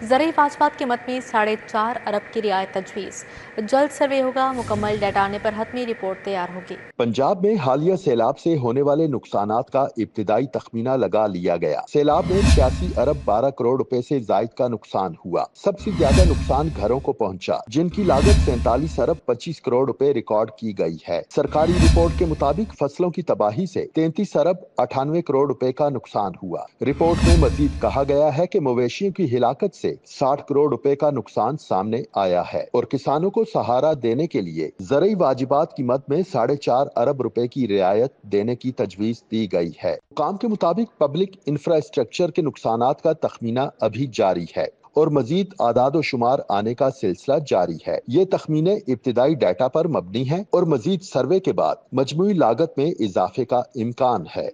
زرعی واجبات کے مد میں 4.5 ارب کی رعایت تجویز، جلد سروے ہوگا، مکمل ڈیٹا آنے پر حتمی رپورٹ تیار ہوگی۔ پنجاب میں حالیہ سیلاب سے ہونے والے نقصانات کا ابتدائی تخمینہ لگا لیا گیا۔ سیلاب میں 86 ارب 12 کروڑ روپے سے زائد کا نقصان ہوا۔ سب سے زیادہ نقصان گھروں کو پہنچا، جن کی لاگت 47 ارب 25 کروڑ روپے ریکارڈ کی گئی ہے۔ سرکاری رپورٹ کے مطابق فصلوں کی تباہی سے 33 ارب 98 کروڑ روپے کا نقصان ہوا۔ رپورٹ میں مزید کہا گیا ہے کہ مویشیوں کی ہلاکت سے 60 کروڑ روپے کا نقصان سامنے آیا ہے اور کسانوں کو سہارا دینے کے لیے زرعی واجبات کی مد میں 4.5 ارب روپے کی رعایت دینے کی تجویز دی گئی ہے۔ حکام کے مطابق پبلک انفراسٹرکچر کے نقصانات کا تخمینہ ابھی جاری ہے اور مزید اعداد و شمار آنے کا سلسلہ جاری ہے۔ یہ تخمینے ابتدائی ڈیٹا پر مبنی ہیں اور مزید سروے کے بعد مجموعی لاگت میں اضافے کا امکان ہے۔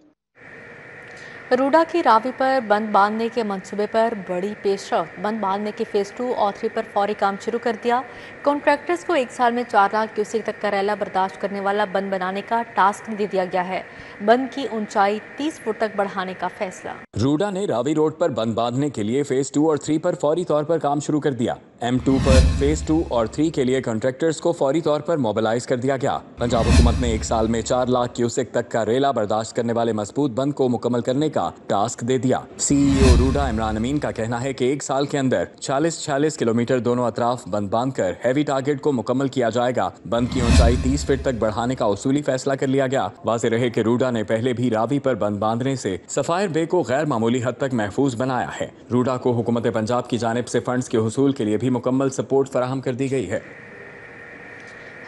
روڈا کی راوی پر بند باندھنے کے منصوبے پر بڑی پیش رفت، بند باندھنے کے فیز 2 اور 3 پر فوری کام شروع کر دیا۔ کانٹریکٹرز کو 1 سال میں 4 لاکھ کیوسیک تک کا ریلا برداشت کرنے والا بند بنانے کا ٹاسک دے دیا گیا ہے۔ بند کی اونچائی 30 فٹ تک بڑھانے کا فیصلہ۔ روڈا نے راوی روڈ پر بند باندھنے کے لیے فیز 2 اور 3 پر فوری طور پر کام شروع کر دیا۔ M2 پر فیز 2 اور 3 کے لیے کانٹریکٹرز کو فوری طور پر موبلائز کر دیا گیا۔ پنجاب حکومت نے 1 سال میں 4 لاکھ کیوسیک تک کا ریلا برداشت کرنے والے مضبوط بند کو مکمل کرنے کا ٹاسک دے دیا۔ سی ای او روڈا عمران امین کا کہنا ہے کہ 1 سال کے اندر 40 کلومیٹر دونوں اطراف بند باندھ کر ہیوی ٹارگٹ کو مکمل کیا جائے گا۔ بند کی اونچائی 30 فٹ تک بڑھانے کا اصولی فیصلہ کر لیا گیا۔ واضح رہے کہ روڈا نے پہلے بھی راوی پر بند باندھنے سے سفائر بے کو غیر معمولی حد تک محفوظ بنایا ہے۔ روڈا کو حکومت پنجاب کی جانب سے فنڈز کے حصول کے لیے بھی مکمل سپورٹ فراہم کر دی گئی ہے۔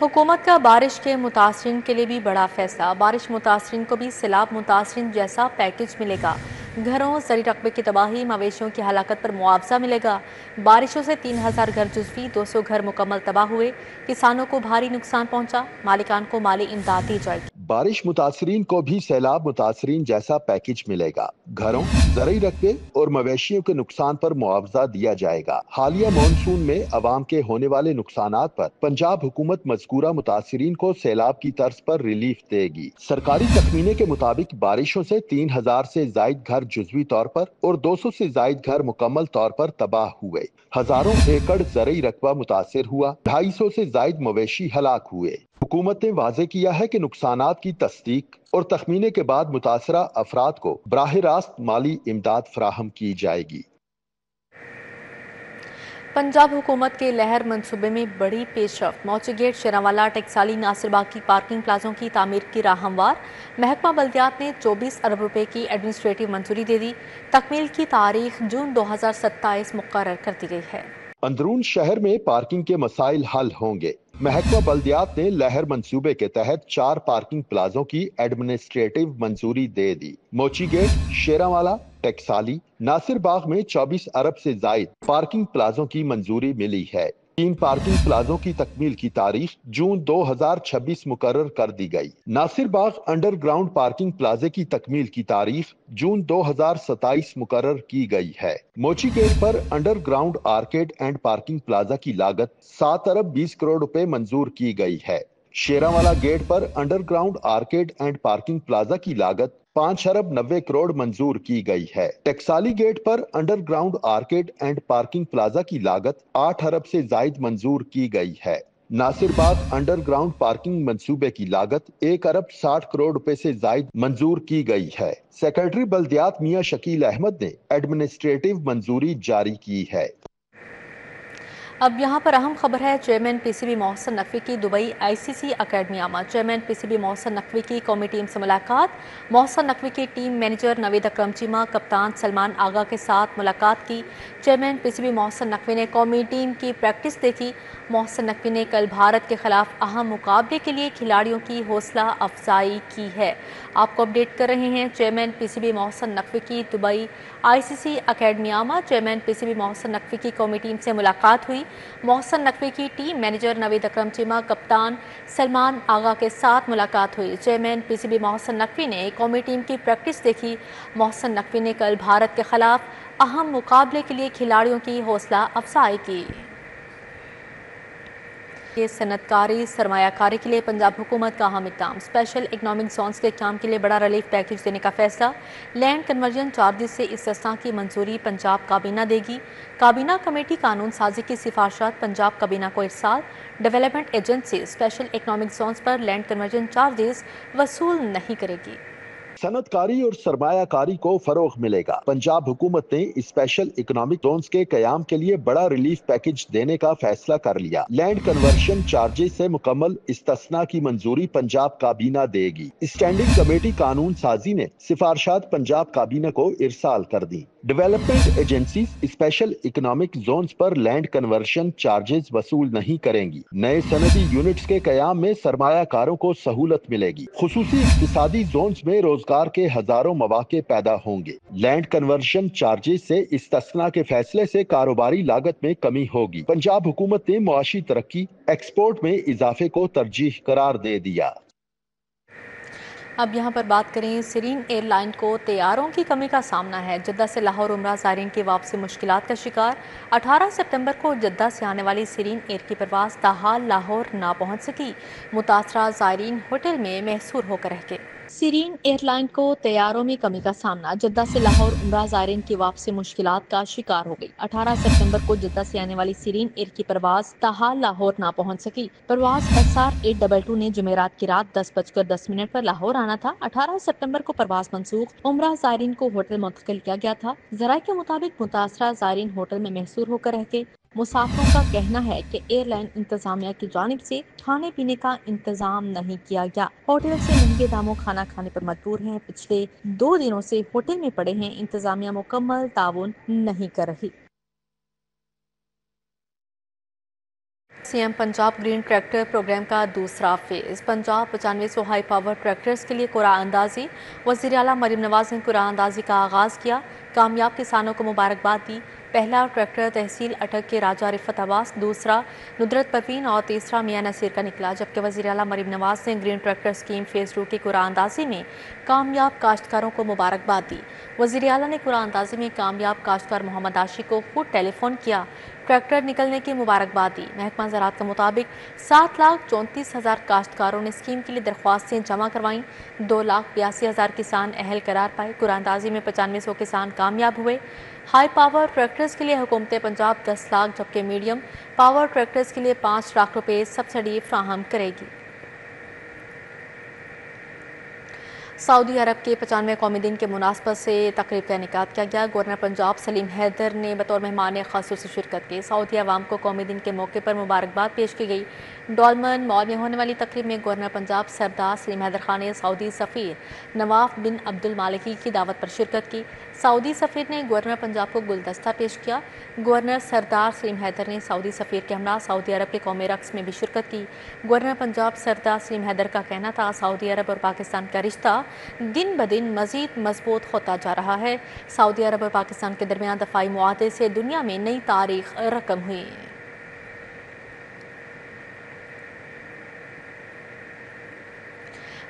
حکومت کا بارش کے متاثرین کے لیے بھی بڑا فیصلہ، بارش متاثرین کو بھی سیلاب متاثرین جیسا پیکج ملے گا۔ گھروں، زرعی رقبے کی تباہی، مویشیوں کی ہلاکت پر معاوضہ ملے گا۔ بارشوں سے 3000 گھر جزوی، 200 گھر مکمل تباہ ہوئے، کسانوں کو بھاری نقصان پہنچا، مالکان کو مالی امداد دی جائے گی۔ بارش متاثرین کو بھی سیلاب متاثرین جیسا پیکج ملے گا۔ گھروں، زرعی رقبے اور مویشیوں کے نقصان پر معاوضہ دیا جائے گا۔ حالیہ مانسون میں عوام کے ہونے والے نقصانات پر پنجاب حکومت مذکورہ متاثرین کو سیلاب کی طرز پر ریلیف دے گی۔ سرکاری تخمینے کے مطابق بارشوں سے 3000 سے زائد گھر جزوی طور پر اور 200 سے زائد گھر مکمل طور پر تباہ ہوئے۔ ہزاروں ایکڑ زرعی رقبہ متاثر ہوا، 250 سے زائد مویشی ہلاک ہوئے۔ حکومت نے واضح کیا ہے کہ نقصانات کی تصدیق اور تخمینے کے بعد متاثرہ افراد کو براہ راست مالی امداد فراہم کی جائے گی۔ پنجاب حکومت کے لہر منصوبے میں بڑی پیش رفت، موچی گیٹ، شیراوالا، ٹیکسالی، ناصر باغ کی پارکنگ پلازوں کی تعمیر کی راہ ہموار۔ محکمہ بلدیات نے 24 ارب روپے کی ایڈمنسٹریٹو منظوری دے دی، تکمیل کی تاریخ جون 2027 مقرر کر دی گئی ہے۔ اندرون شہر میں پارکنگ کے مسائل حل ہوں گے۔ محکمہ بلدیات نے لہر منصوبے کے تحت 4 پارکنگ پلازوں کی ایڈمنسٹریٹو منظوری دے دی۔ موچی گیٹ، شیراوالا، ٹیکسالی، ناصر باغ میں 24 ارب سے زائد پارکنگ پلازوں کی منظوری ملی ہے۔ 3 پارکنگ پلازوں کی تکمیل کی تاریخ جون 2026 مقرر کر دی گئی۔ ناصر باغ انڈر گراؤنڈ پارکنگ پلازے کی تکمیل کی تاریخ جون 2027 مقرر کی گئی ہے۔ موچی گیٹ پر underground arcade and parking plaza کی لاگت 7 ارب 20 کروڑ روپے منظور کی گئی ہے۔ شیراوالا گیٹ پر underground arcade and parking plaza کی لاگت 5 ارب 90 کروڑ منظور کی گئی ہے۔ ٹیکسالی گیٹ پر underground arcade and parking plaza کی لاگت 8 ارب سے زائد منظور کی گئی ہے۔ ناصر باغ انڈر گراؤنڈ پارکنگ منصوبے کی لاگت 1 ارب 60 کروڑ روپے سے زائد منظور کی گئی ہے۔ سیکرٹری بلدیات میاں شکیل احمد نے ایڈمنسٹریٹو منظوری جاری کی ہے۔ اب یہاں پر اہم خبر ہے، chairman P C B Mohsin Naqvi کی دبئی ICC اکیڈمی عامہ۔ Chairman P C B Mohsin Naqvi کی قومی ٹیم سے ملاقات۔ محسن نقوی کی ٹیم مینیجر نوید اکرم چیمہ، کپتان سلمان آغا کے ساتھ ملاقات کی۔ Chairman P C B Mohsin Naqvi نے قومی ٹیم کی پریکٹس دیکھی۔ محسن نقوی نے کل بھارت کے خلاف اہم مقابلے کے لیے کھلاڑیوں کی حوصلہ افزائی کی ہے۔ آپ کو اپڈیٹ کر رہے ہیں، chairman P C B Mohsin Naqvi کی دبئی ICC اکیڈمی عامہ۔ Chairman P C B Mohsin Naqvi کی قومی ٹیم سے ملاقات ہوئی۔ محسن نقوی کی ٹیم مینیجر نوید اکرم چیمہ، کپتان سلمان آغا کے ساتھ ملاقات ہوئی۔ Chairman P C B Mohsin Naqvi نے قومی ٹیم کی پریکٹس دیکھی۔ محسن نقوی نے کل بھارت کے خلاف اہم مقابلے کے لیے کھلاڑیوں کی حوصلہ افزائی کی۔ یہ صنعت کاری سرمایہ کاری کے لیے پنجاب حکومت کا اہم اقدام، اسپیشل اکنامک زونز کے قیام کے لیے بڑا ریلیف پیکج دینے کا فیصلہ، لینڈ کنورژن چارجز سے استثناء کی منظوری پنجاب کابینہ دے گی، کابینہ کمیٹی قانون سازی کی سفارشات پنجاب کابینہ کو ارسال، development agency special economic zones پر لینڈ کنورژن چارجز وصول نہیں کرے گی۔ صنعت کاری اور سرمایہ کاری کو فروغ ملے گا۔ پنجاب حکومت نے اسپیشل اکنامک زونز کے قیام کے لیے بڑا ریلیف پیکج دینے کا فیصلہ کر لیا۔ لینڈ کنورژن چارجز سے مکمل استثناء کی منظوری پنجاب کابینہ دے گی۔ اسٹینڈنگ کمیٹی قانون سازی نے سفارشات پنجاب کابینہ کو ارسال کر دی۔ Development agencies special economic zones پر لینڈ کنورژن چارجز وصول نہیں کریں گی۔ نئے صنعتی یونٹس کے قیام میں سرمایہ کاروں کو سہولت ملے گی۔ خصوصی اقتصادی زونز میں روزگار کے ہزاروں مواقع پیدا ہوں گے۔ لینڈ کنورژن چارجز سے استثناء کے فیصلے سے کاروباری لاگت میں کمی ہوگی۔ پنجاب حکومت نے معاشی ترقی، ایکسپورٹ میں اضافے کو ترجیح قرار دے دیا۔ اب یہاں پر بات کریں، سیرین ایئر لائن کو طیاروں کی کمی کا سامنا ہے۔ جدہ سے لاہور عمرہ زائرین کی واپسی مشکلات کا شکار۔ 18 سپتمبر کو جدہ سے آنے والی سیرین ایئر کی پرواز تاحال لاہور نہ پہنچ سکی۔ متاثرہ زائرین ہوٹل میں محصور ہو کر رہ گئے۔ سیرین ایئر لائن کو طیاروں میں کمی کا سامنا، جدہ سے لاہور عمرہ زائرین کی واپسی مشکلات کا شکار ہو گئی۔ 18 سپتمبر کو جدہ سے آنے والی سیرین ایئر کی پرواز تاحال لاہور نہ پہنچ سکی۔ پرواز SR822 نے جمعرات کی رات 10:10 پر لاہور آنا تھا۔ 18 سپتمبر کو پرواز منسوخ، عمرہ زائرین کو ہوٹل منتقل کیا گیا تھا۔ ذرائع کے مطابق متاثرہ زائرین ہوٹل میں محصور ہو کر رہ گئے۔ مسافروں کا کہنا ہے کہ ایئر لائن انتظامیہ کی جانب سے کھانے پینے کا انتظام نہیں کیا گیا۔ ہوٹل سے مہنگے داموں کھانا کھانے پر مجبور ہیں۔ پچھلے 2 دنوں سے ہوٹل میں پڑے ہیں۔ انتظامیہ مکمل تعاون نہیں کر رہی۔ C M Punjab green tractor programme کا دوسرا phase, Punjab 9500 high power tractors کے لیے قرعہ اندازی۔ وزیر اعلیٰ مریم نواز نے قرعہ اندازی کا آغاز کیا، کامیاب کسانوں کو مبارکباد دی۔ پہلا ٹریکٹر تحصیل اٹک کے راجہ رفت عباس، دوسرا ندرت پروین اور تیسرا میاں نصیر کا نکلا، جبکہ وزیر اعلیٰ مریم نواز نے گرین ٹریکٹر اسکیم فیز 2 کی قرعہ اندازی میں کامیاب کاشتکاروں کو مبارکباد دی۔ وزیر اعلیٰ نے قرعہ اندازی میں کامیاب کاشتکار محمد عاشق کو خود ٹیلی فون کیا، ٹریکٹر نکلنے کی مبارکباد دی۔ محکمہ زراعت کے مطابق 7,34,000 کاشتکاروں نے اسکیم کے لیے درخواستیں جمع کروائیں۔ 2,82,000 کسان اہل قرار پائے۔ قرعہ اندازی میں 9500 کسان کامیاب ہوئے۔ ہائی پاور ٹریکٹرز کے لیے حکومت پنجاب 10 لاکھ جبکہ میڈیم پاور ٹریکٹرز کے لیے 5 لاکھ روپے سبسڈی فراہم کرے گی۔ سعودی عرب کے 95 قومی دن کے مناسبت سے تقریب کا انعقاد کیا گیا۔ گورنر پنجاب سلیم حیدر نے بطور مہمان خصوصی شرکت کی۔ سعودی عوام کو قومی دن کے موقع پر مبارکباد پیش کی گئی۔ ڈولمن مال میں ہونے والی تقریب میں گورنر پنجاب سردار سلیم حیدر خان نے سعودی سفیر نواف بن عبد المالکی کی دعوت پر شرکت کی۔ سعودی سفیر نے گورنر پنجاب کو گلدستہ پیش کیا۔ گورنر سردار سلیم حیدر نے سعودی سفیر کے ہمراہ سعودی عرب کے قومی رقص میں بھی شرکت کی۔ گورنر پنجاب سردار سلیم حیدر کا کہنا تھا، سعودی عرب اور پاکستان کا رشتہ دن بدن مزید مضبوط ہوتا جا رہا ہے۔ سعودی عرب اور پاکستان کے درمیان دفاعی معاہدے سے دنیا میں نئی تاریخ رقم ہوئی۔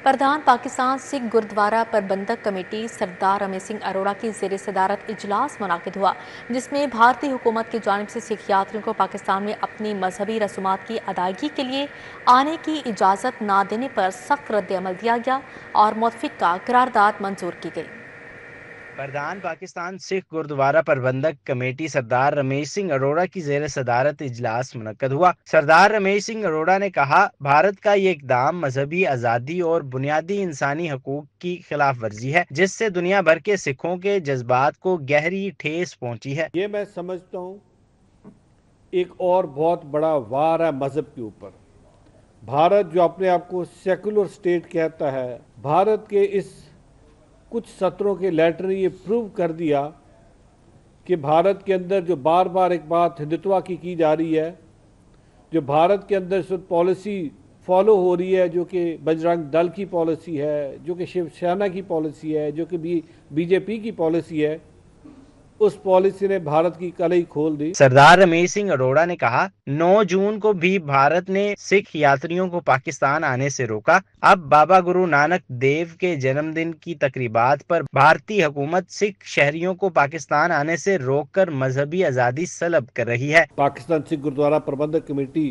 پردھان پاکستان سکھ گردوارہ پربندھک کمیٹی سردار رمیش سنگھ اروڑہ کی زیر صدارت اجلاس منعقد ہوا، جس میں بھارتی حکومت کی جانب سے سکھ یاتریوں کو پاکستان میں اپنی مذہبی رسومات کی ادائیگی کے لیے آنے کی اجازت نہ دینے پر سخت رد عمل دیا گیا اور متفقہ قرارداد منظور کی گئی۔ پردھان پاکستان سکھ گردوارہ پربندھک کمیٹی سردار رمیش سنگھ اروڑہ کی زیر صدارت اجلاس منعقد ہوا۔ سردار رمیش سنگھ اروڑہ نے کہا، بھارت کا یہ اقدام مذہبی آزادی اور بنیادی انسانی حقوق کی خلاف ورزی ہے، جس سے دنیا بھر کے سکھوں کے جذبات کو گہری ٹھیس پہنچی ہے۔ یہ میں سمجھتا ہوں ایک اور بہت بڑا وار ہے مذہب کے اوپر۔ بھارت جو اپنے آپ کو سیکولر سٹیٹ کہتا ہے، بھارت کے اس کچھ سطروں کے لیٹر نے یہ پروو کر دیا کہ بھارت کے اندر جو بار بار ایک بات ہندوتوا کی جا رہی ہے، جو بھارت کے اندر اس وقت پالیسی فالو ہو رہی ہے، جو کہ بجرنگ دل کی پالیسی ہے، جو کہ شیو سینا کی پالیسی ہے، جو کہ بی جے پی کی پالیسی ہے، اس پالیسی نے بھارت کی کلئی کھول دی۔ سردار رمیش سنگھ اروڑہ نے کہا، 9 جون کو بھی بھارت نے سکھ یاتریوں کو پاکستان آنے سے روکا۔ اب بابا گرو نانک دیو کے جنم دن کی تقریبات پر بھارتی حکومت سکھ شہریوں کو پاکستان آنے سے روک کر مذہبی آزادی سلب کر رہی ہے۔ پاکستان سکھ گردوارہ پربندھک کمیٹی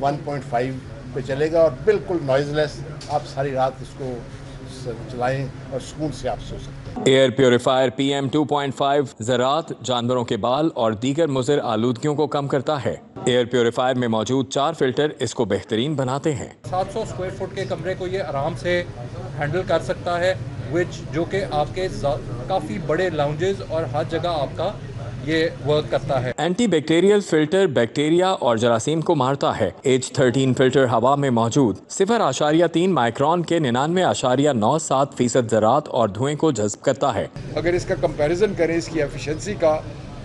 1.5 پہ چلے گا اور بالکل نوائز لیس آپ ساری رات اس کو چلائیں اور سکون سے آپ سو سکتے ہیں۔ ایئر پیوریفائر PM 2.5 زراعت، جانوروں کے بال اور دیگر مضر آلودگیوں کو کم کرتا ہے۔ ایئر پیوریفائر میں موجود 4 فلٹر اس کو بہترین بناتے ہیں۔ 700 اسکوائر فٹ کے کمرے کو یہ آرام سے ہینڈل کر سکتا ہے، جو کہ آپ کے کافی بڑے لاؤنجز اور ہر جگہ آپ کا یہ ورک کرتا ہے۔ اینٹی بیکٹیریل فلٹر بیکٹیریا اور جراثیم کو مارتا ہے۔ H13 فلٹر ہوا میں موجود 0.3 مائکرون کے 99.97% ذرات اور دھوئیں کو جذب کرتا ہے۔ اگر اس کا کمپیریزن کریں اس کی ایفیشنسی کا،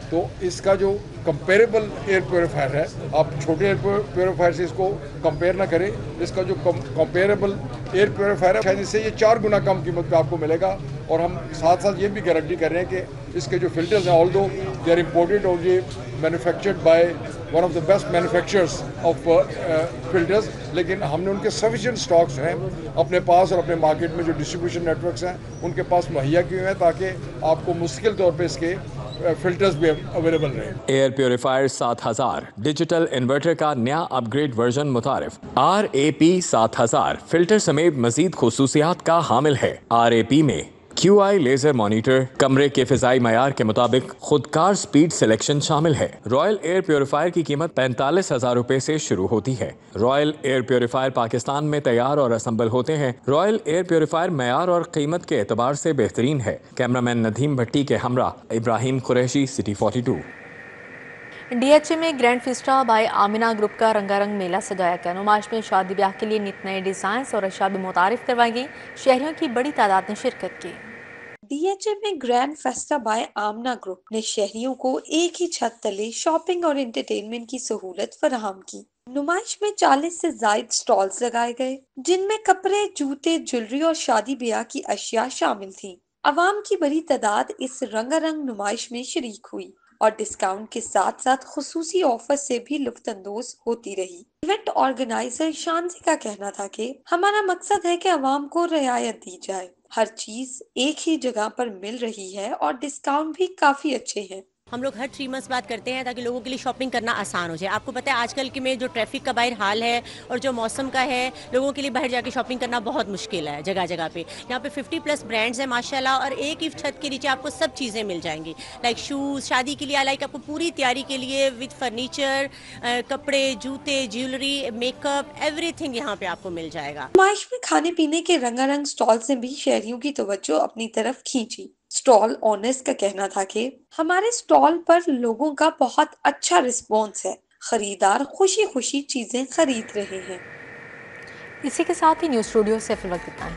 تو اس کا جو کمپیریبل ایئر پیوریفائر ہے، آپ چھوٹے ایئر پیوریفائر سے اس کو کمپیئر نہ کریں، اس کا جو کمپیریبل ایئر پیوریفائر ہے جس سے یہ 4 گنا کم قیمت پہ آپ کو ملے گا۔ اور ہم ساتھ ساتھ یہ بھی گارنٹی کر رہے ہیں کہ اس کے جو فلٹرز ہیں آلدو دے آر امپورٹڈ اور یہ manufactured by one of the best manufacturers of filters, لیکن ہم نے ان کے سفیشینٹ سٹاکس ہیں اپنے پاس اور اپنے مارکیٹ میں جو ڈسٹریبیوشن نیٹ ورکس ہیں ان کے پاس مہیا کیے ہوئے ہیں تاکہ آپ کو مستقل طور پہ اس کے فلٹرز بھی اویلیبل رہے۔ ایئر پیوریفائر 7000 ڈیجیٹل انورٹر کا نیا اپ گریڈ ورژن متعارف۔ RAP 7000 فلٹر سمیت مزید خصوصیات کا حامل ہے۔ RAP میں QI لیزر مانیٹر، کمرے کے فضائی معیار کے مطابق خودکار سپیڈ سلیکشن شامل ہے۔ رائل ایئر پیوریفائر کی قیمت 45,000 روپے سے شروع ہوتی ہے۔ رائل ایئر پیوریفائر پاکستان میں تیار اور اسمبل ہوتے ہیں۔ رائل ایئر پیوریفائر معیار اور قیمت کے اعتبار سے بہترین ہے۔ کیمرامین ندیم بھٹی کے ہمراہ ابراہیم قریشی، سٹی 42۔ DHA میں گرینڈ فیسٹا بائی آمینہ گروپ کا رنگا رنگ میلہ سجایا گیا۔ نمائش میں شادی بیاہ کے لیے نت نئے ڈیزائنز اور اشیاء بھی متعارف کروائی گئی۔ شہریوں کی بڑی تعداد نے شرکت کی۔ DHA میں گرینڈ فیسٹا بائی آمنہ گروپ نے شہریوں کو ایک ہی چھت تلے شاپنگ اور انٹرٹینمنٹ کی سہولت فراہم کی۔ نمائش میں 40 سے زائد سٹالز لگائے گئے جن میں کپڑے، جوتے، جویلری اور شادی بیاہ کی اشیاء شامل تھیں۔ عوام کی بڑی تعداد اس رنگا رنگ نمائش میں شریک ہوئی اور ڈسکاؤنٹ کے ساتھ ساتھ خصوصی آفر سے بھی لطف اندوز ہوتی رہی۔ ایونٹ آرگنائزر شانزی کا کہنا تھا کہ ہمارا مقصد ہے کہ عوام کو رعایت دی جائے، ہر چیز ایک ہی جگہ پر مل رہی ہے اور ڈسکاؤنٹ بھی کافی اچھے ہیں۔ ہم لوگ ہر 3 منتھس بعد کرتے ہیں تاکہ لوگوں کے لیے شاپنگ کرنا آسان ہو جائے۔ آپ کو پتہ ہے آج کل کے میں جو ٹریفک کا باہر حال ہے اور جو موسم کا ہے، لوگوں کے لیے باہر جا کے شاپنگ کرنا بہت مشکل ہے جگہ جگہ پہ۔ یہاں پہ 50+ برانڈز ہیں ماشاءاللہ، اور ایک ہی چھت کے نیچے آپ کو سب چیزیں مل جائیں گی، لائک شوز، شادی کے لیے، لائک آپ کو پوری تیاری کے لیے وتھ فرنیچر، کپڑے، جوتے، jewellery, make up, every thing یہاں پہ آپ کو مل جائے گا۔ نمائش میں کھانے پینے کے رنگا رنگ سٹالز نے بھی شہریوں کی توجہ اپنی طرف کھینچی۔ سٹال اونرز کا کہنا تھا کہ ہمارے سٹال پر لوگوں کا بہت اچھا رسپانس ہے، خریدار خوشی خوشی چیزیں خرید رہے ہیں۔ اسی کے ساتھ ہی نیوز اسٹوڈیو سے فی الوقت اتنا ہے۔